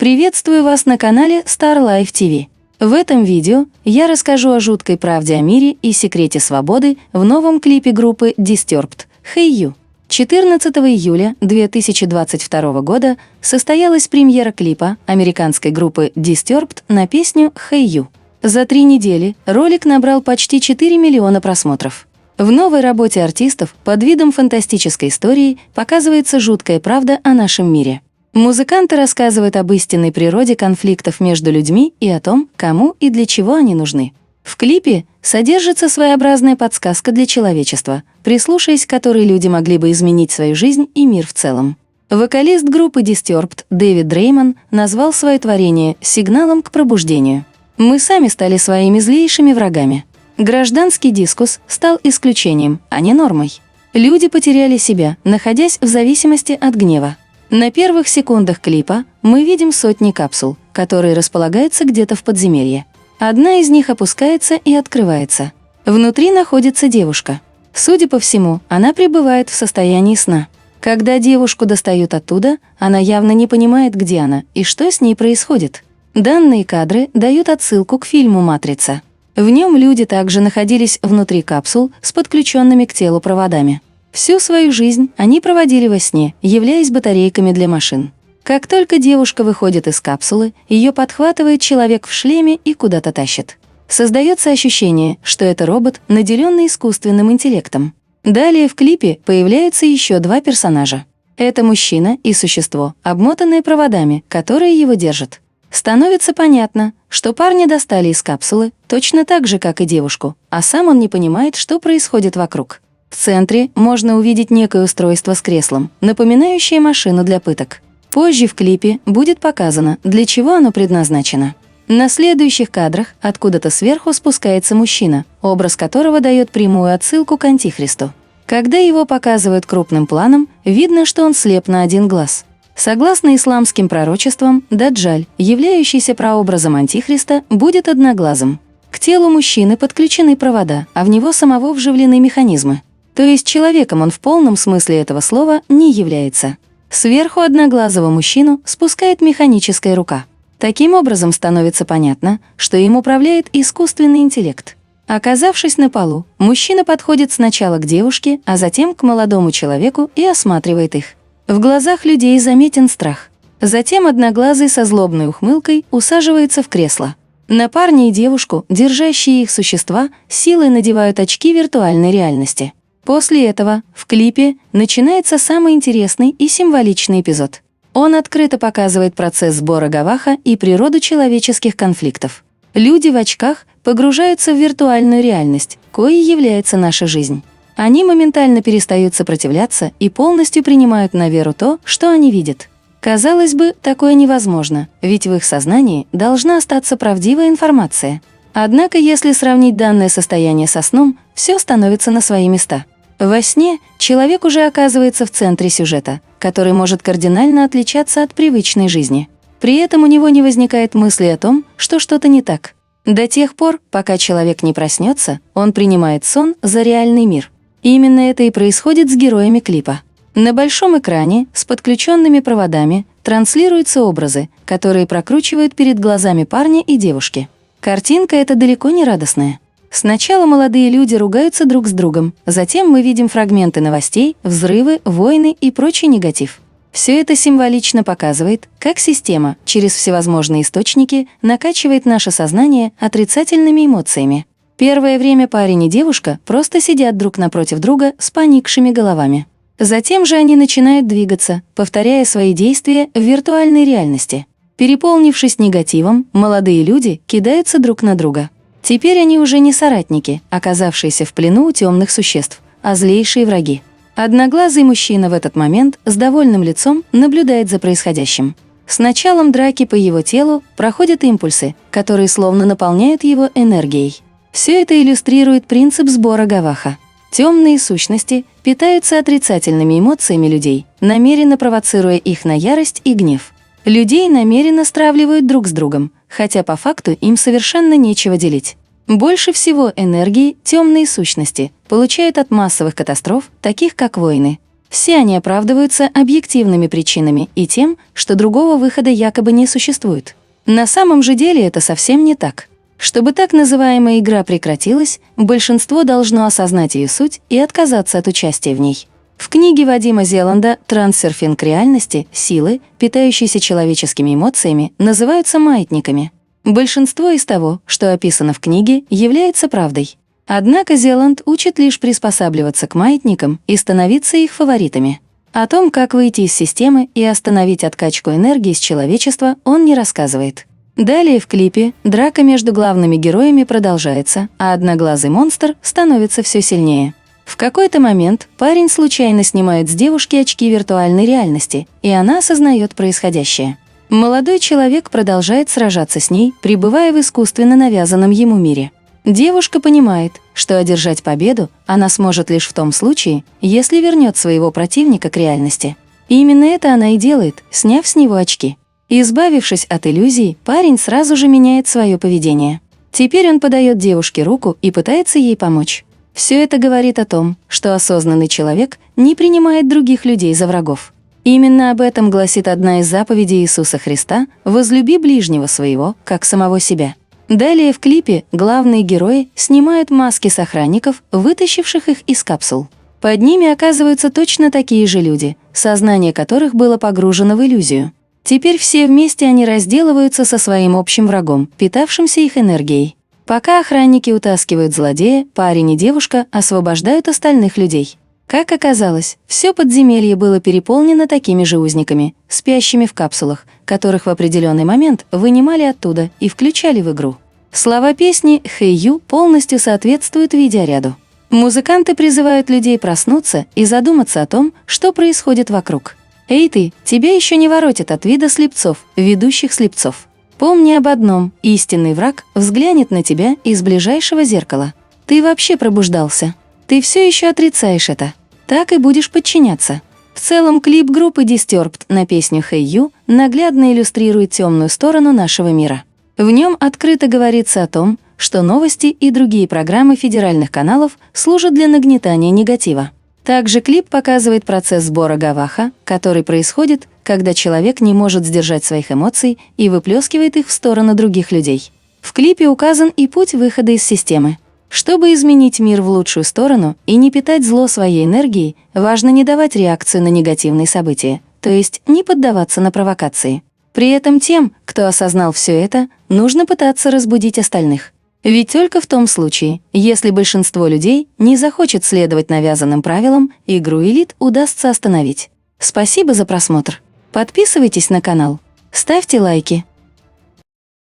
Приветствую вас на канале Star Life TV. В этом видео я расскажу о жуткой правде о мире и секрете свободы в новом клипе группы Disturbed «Hey You». 14 июля 2022 года состоялась премьера клипа американской группы Disturbed на песню «Hey You». За 3 недели ролик набрал почти 4 миллиона просмотров. В новой работе артистов под видом фантастической истории показывается жуткая правда о нашем мире. Музыканты рассказывают об истинной природе конфликтов между людьми и о том, кому и для чего они нужны. В клипе содержится своеобразная подсказка для человечества, прислушаясь к которой люди могли бы изменить свою жизнь и мир в целом. Вокалист группы Disturbed Дэвид Дреймон назвал свое творение сигналом к пробуждению. «Мы сами стали своими злейшими врагами. Гражданский дискурс стал исключением, а не нормой. Люди потеряли себя, находясь в зависимости от гнева. На первых секундах клипа мы видим сотни капсул, которые располагаются где-то в подземелье. Одна из них опускается и открывается. Внутри находится девушка. Судя по всему, она пребывает в состоянии сна. Когда девушку достают оттуда, она явно не понимает, где она и что с ней происходит. Данные кадры дают отсылку к фильму «Матрица». В нем люди также находились внутри капсул с подключенными к телу проводами. Всю свою жизнь они проводили во сне, являясь батарейками для машин. Как только девушка выходит из капсулы, ее подхватывает человек в шлеме и куда-то тащит. Создается ощущение, что это робот, наделенный искусственным интеллектом. Далее в клипе появляются еще 2 персонажа. Это мужчина и существо, обмотанное проводами, которые его держат. Становится понятно, что парня достали из капсулы точно так же, как и девушку, а сам он не понимает, что происходит вокруг. В центре можно увидеть некое устройство с креслом, напоминающее машину для пыток. Позже в клипе будет показано, для чего оно предназначено. На следующих кадрах откуда-то сверху спускается мужчина, образ которого дает прямую отсылку к Антихристу. Когда его показывают крупным планом, видно, что он слеп на один глаз. Согласно исламским пророчествам, Даджаль, являющийся прообразом Антихриста, будет одноглазым. К телу мужчины подключены провода, а в него самого вживлены механизмы. То есть человеком он в полном смысле этого слова не является. Сверху одноглазого мужчину спускает механическая рука. Таким образом становится понятно, что им управляет искусственный интеллект. Оказавшись на полу, мужчина подходит сначала к девушке, а затем к молодому человеку и осматривает их. В глазах людей заметен страх. Затем одноглазый со злобной ухмылкой усаживается в кресло. На парня и девушку, держащие их существа, силой надевают очки виртуальной реальности. После этого в клипе начинается самый интересный и символичный эпизод. Он открыто показывает процесс сбора гаваха и природу человеческих конфликтов. Люди в очках погружаются в виртуальную реальность, коей является наша жизнь. Они моментально перестают сопротивляться и полностью принимают на веру то, что они видят. Казалось бы, такое невозможно, ведь в их сознании должна остаться правдивая информация. Однако, если сравнить данное состояние со сном, все становится на свои места. Во сне человек уже оказывается в центре сюжета, который может кардинально отличаться от привычной жизни. При этом у него не возникает мысли о том, что что-то не так. До тех пор, пока человек не проснется, он принимает сон за реальный мир. И именно это и происходит с героями клипа. На большом экране с подключенными проводами транслируются образы, которые прокручивают перед глазами парня и девушки. Картинка эта далеко не радостная. Сначала молодые люди ругаются друг с другом, затем мы видим фрагменты новостей, взрывы, войны и прочий негатив. Все это символично показывает, как система через всевозможные источники накачивает наше сознание отрицательными эмоциями. Первое время парень и девушка просто сидят друг напротив друга с поникшими головами. Затем же они начинают двигаться, повторяя свои действия в виртуальной реальности. Переполнившись негативом, молодые люди кидаются друг на друга. Теперь они уже не соратники, оказавшиеся в плену у темных существ, а злейшие враги. Одноглазый мужчина в этот момент с довольным лицом наблюдает за происходящим. С началом драки по его телу проходят импульсы, которые словно наполняют его энергией. Все это иллюстрирует принцип сбора гаваха. Темные сущности питаются отрицательными эмоциями людей, намеренно провоцируя их на ярость и гнев. Людей намеренно стравливают друг с другом, хотя по факту им совершенно нечего делить. Больше всего энергии темные сущности получают от массовых катастроф, таких как войны. Все они оправдываются объективными причинами и тем, что другого выхода якобы не существует. На самом же деле это совсем не так. Чтобы так называемая игра прекратилась, большинство должно осознать ее суть и отказаться от участия в ней. В книге Вадима Зеланда «Трансерфинг реальности» силы, питающиеся человеческими эмоциями, называются маятниками. Большинство из того, что описано в книге, является правдой. Однако Зеланд учит лишь приспосабливаться к маятникам и становиться их фаворитами. О том, как выйти из системы и остановить откачку энергии с человечества, он не рассказывает. Далее в клипе драка между главными героями продолжается, а одноглазый монстр становится все сильнее. В какой-то момент парень случайно снимает с девушки очки виртуальной реальности, и она осознает происходящее. Молодой человек продолжает сражаться с ней, пребывая в искусственно навязанном ему мире. Девушка понимает, что одержать победу она сможет лишь в том случае, если вернет своего противника к реальности. И именно это она и делает, сняв с него очки. Избавившись от иллюзий, парень сразу же меняет свое поведение. Теперь он подает девушке руку и пытается ей помочь. Все это говорит о том, что осознанный человек не принимает других людей за врагов. Именно об этом гласит одна из заповедей Иисуса Христа «Возлюби ближнего своего, как самого себя». Далее в клипе главные герои снимают маски с охранников, вытащивших их из капсул. Под ними оказываются точно такие же люди, сознание которых было погружено в иллюзию. Теперь все вместе они разделываются со своим общим врагом, питавшимся их энергией. Пока охранники утаскивают злодея, парень и девушка освобождают остальных людей. Как оказалось, все подземелье было переполнено такими же узниками, спящими в капсулах, которых в определенный момент вынимали оттуда и включали в игру. Слова песни «Hey You» полностью соответствуют видеоряду. Музыканты призывают людей проснуться и задуматься о том, что происходит вокруг. «Эй ты, тебя еще не воротит от вида слепцов, ведущих слепцов. Помни об одном, истинный враг взглянет на тебя из ближайшего зеркала. Ты вообще пробуждался. Ты все еще отрицаешь это. Так и будешь подчиняться». В целом клип группы Disturbed на песню «Hey You» наглядно иллюстрирует темную сторону нашего мира. В нем открыто говорится о том, что новости и другие программы федеральных каналов служат для нагнетания негатива. Также клип показывает процесс сбора гаваха, который происходит, когда человек не может сдержать своих эмоций и выплескивает их в сторону других людей. В клипе указан и путь выхода из системы. Чтобы изменить мир в лучшую сторону и не питать зло своей энергией, важно не давать реакцию на негативные события, то есть не поддаваться на провокации. При этом тем, кто осознал все это, нужно пытаться разбудить остальных. Ведь только в том случае, если большинство людей не захочет следовать навязанным правилам, игру элит удастся остановить. Спасибо за просмотр. Подписывайтесь на канал, ставьте лайки.